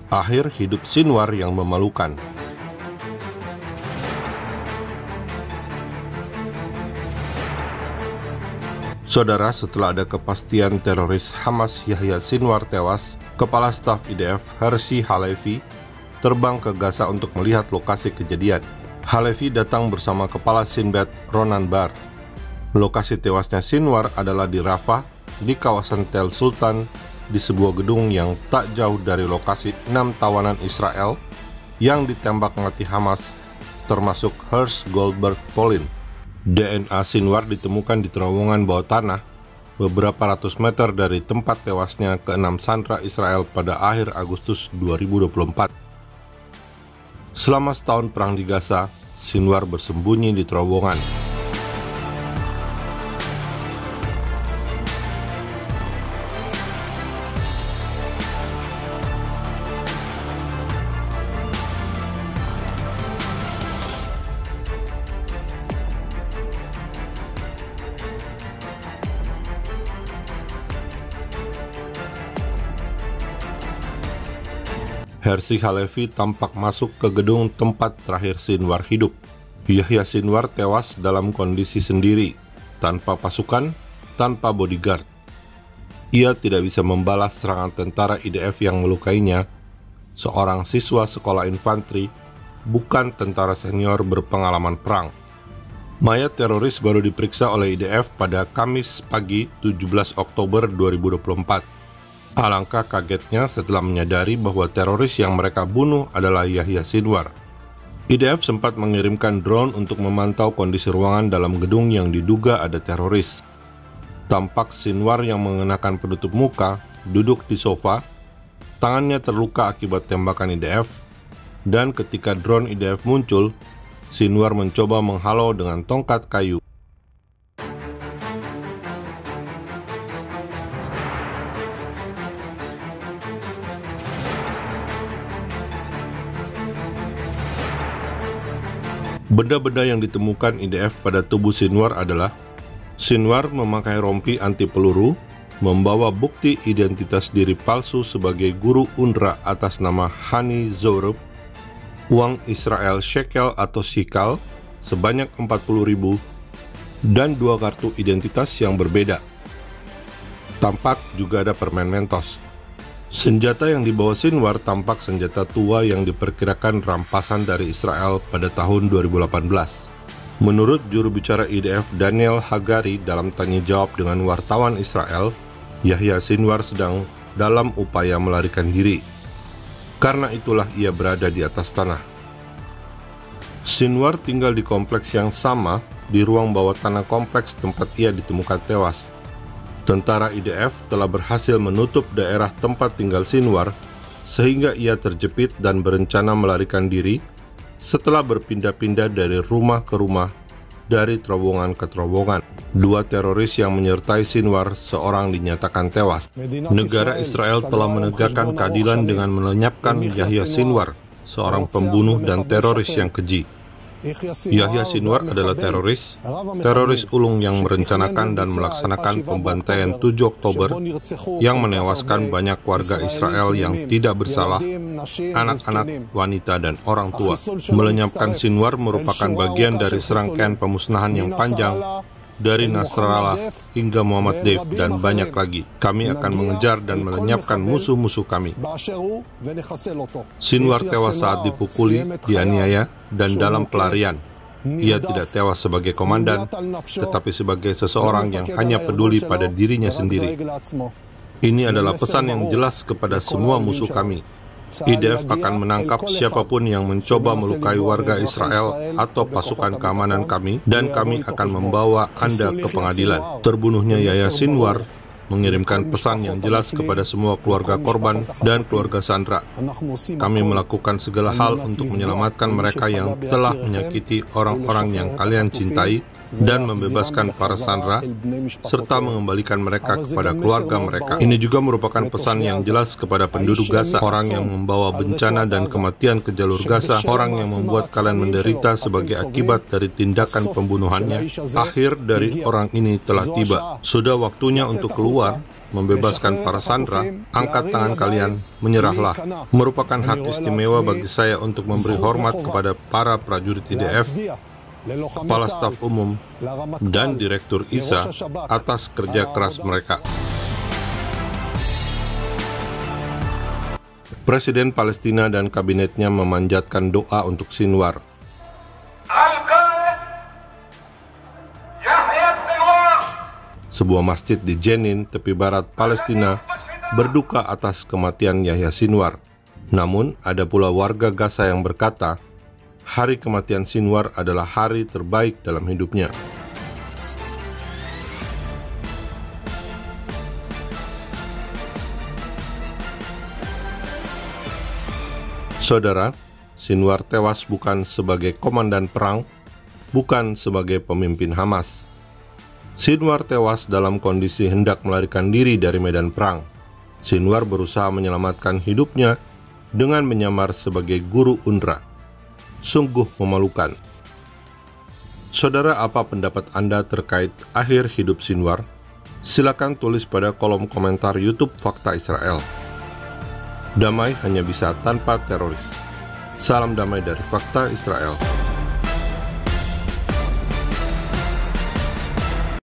Akhir hidup Sinwar yang memalukan. Saudara, setelah ada kepastian teroris Hamas Yahya Sinwar tewas, Kepala Staf IDF Herzi Halevi terbang ke Gaza untuk melihat lokasi kejadian. Halevi datang bersama Kepala Shin Bet Ronan Bar. Lokasi tewasnya Sinwar adalah di Rafah, di kawasan Tel Sultan, di sebuah gedung yang tak jauh dari lokasi 6 tawanan Israel yang ditembak mati Hamas, termasuk Herz Goldberg Polin. DNA Sinwar ditemukan di terowongan bawah tanah beberapa ratus meter dari tempat tewasnya ke-6 sandera Israel pada akhir Agustus 2024. Selama setahun perang di Gaza, Sinwar bersembunyi di terowongan. Herzi Halevi tampak masuk ke gedung tempat terakhir Sinwar hidup. Yahya Sinwar tewas dalam kondisi sendiri, tanpa pasukan, tanpa bodyguard. Ia tidak bisa membalas serangan tentara IDF yang melukainya, seorang siswa sekolah infanteri, bukan tentara senior berpengalaman perang. Mayat teroris baru diperiksa oleh IDF pada Kamis pagi 17 Oktober 2024. Alangkah kagetnya setelah menyadari bahwa teroris yang mereka bunuh adalah Yahya Sinwar. IDF sempat mengirimkan drone untuk memantau kondisi ruangan dalam gedung yang diduga ada teroris. Tampak Sinwar yang mengenakan penutup muka duduk di sofa, tangannya terluka akibat tembakan IDF, dan ketika drone IDF muncul, Sinwar mencoba menghalau dengan tongkat kayu. Benda-benda yang ditemukan IDF pada tubuh Sinwar adalah: Sinwar memakai rompi anti peluru, membawa bukti identitas diri palsu sebagai guru UNRWA atas nama Hani Zohrab, uang Israel shekel atau shikal sebanyak 40.000, dan 2 kartu identitas yang berbeda. Tampak juga ada permen Mentos. Senjata yang dibawa Sinwar tampak senjata tua yang diperkirakan rampasan dari Israel pada tahun 2018. Menurut juru bicara IDF Daniel Hagari dalam tanya jawab dengan wartawan Israel, Yahya Sinwar sedang dalam upaya melarikan diri. Karena itulah ia berada di atas tanah. Sinwar tinggal di kompleks yang sama di ruang bawah tanah kompleks tempat ia ditemukan tewas. Tentara IDF telah berhasil menutup daerah tempat tinggal Sinwar sehingga ia terjepit dan berencana melarikan diri setelah berpindah-pindah dari rumah ke rumah, dari terowongan ke terowongan. 2 teroris yang menyertai Sinwar, seorang dinyatakan tewas. Negara Israel telah menegakkan keadilan dengan melenyapkan Yahya Sinwar, seorang pembunuh dan teroris yang keji. Yahya Sinwar adalah teroris ulung yang merencanakan dan melaksanakan pembantaian 7 Oktober yang menewaskan banyak warga Israel yang tidak bersalah, anak-anak, wanita, dan orang tua. Melenyapkan Sinwar merupakan bagian dari serangkaian pemusnahan yang panjang, dari Nasrallah hingga Muhammad Dev dan banyak lagi. Kami akan mengejar dan melenyapkan musuh-musuh kami. Sinwar tewas saat dipukuli, dianiaya, dan dalam pelarian. Ia tidak tewas sebagai komandan, tetapi sebagai seseorang yang hanya peduli pada dirinya sendiri. Ini adalah pesan yang jelas kepada semua musuh kami. IDF akan menangkap siapapun yang mencoba melukai warga Israel atau pasukan keamanan kami, dan kami akan membawa Anda ke pengadilan. Terbunuhnya Yahya Sinwar mengirimkan pesan yang jelas kepada semua keluarga korban dan keluarga sandera. Kami melakukan segala hal untuk menyelamatkan mereka yang telah menyakiti orang-orang yang kalian cintai, dan membebaskan para sandera, serta mengembalikan mereka kepada keluarga mereka. Ini juga merupakan pesan yang jelas kepada penduduk Gaza, orang yang membawa bencana dan kematian ke jalur Gaza, orang yang membuat kalian menderita sebagai akibat dari tindakan pembunuhannya. Akhir dari orang ini telah tiba. Sudah waktunya untuk keluar, membebaskan para sandera. Angkat tangan kalian, menyerahlah. Merupakan hak istimewa bagi saya untuk memberi hormat kepada para prajurit IDF, Kepala Staf Umum, dan Direktur ISA atas kerja keras mereka. Presiden Palestina dan kabinetnya memanjatkan doa untuk Sinwar. Sebuah masjid di Jenin, tepi barat Palestina, berduka atas kematian Yahya Sinwar. Namun, ada pula warga Gaza yang berkata, hari kematian Sinwar adalah hari terbaik dalam hidupnya. Saudara, Sinwar tewas bukan sebagai komandan perang, bukan sebagai pemimpin Hamas. Sinwar tewas dalam kondisi hendak melarikan diri dari medan perang. Sinwar berusaha menyelamatkan hidupnya dengan menyamar sebagai guru UNRWA. Sungguh memalukan. Saudara, apa pendapat Anda terkait akhir hidup Sinwar? Silakan tulis pada kolom komentar YouTube Fakta Israel. Damai hanya bisa tanpa teroris. Salam damai dari Fakta Israel.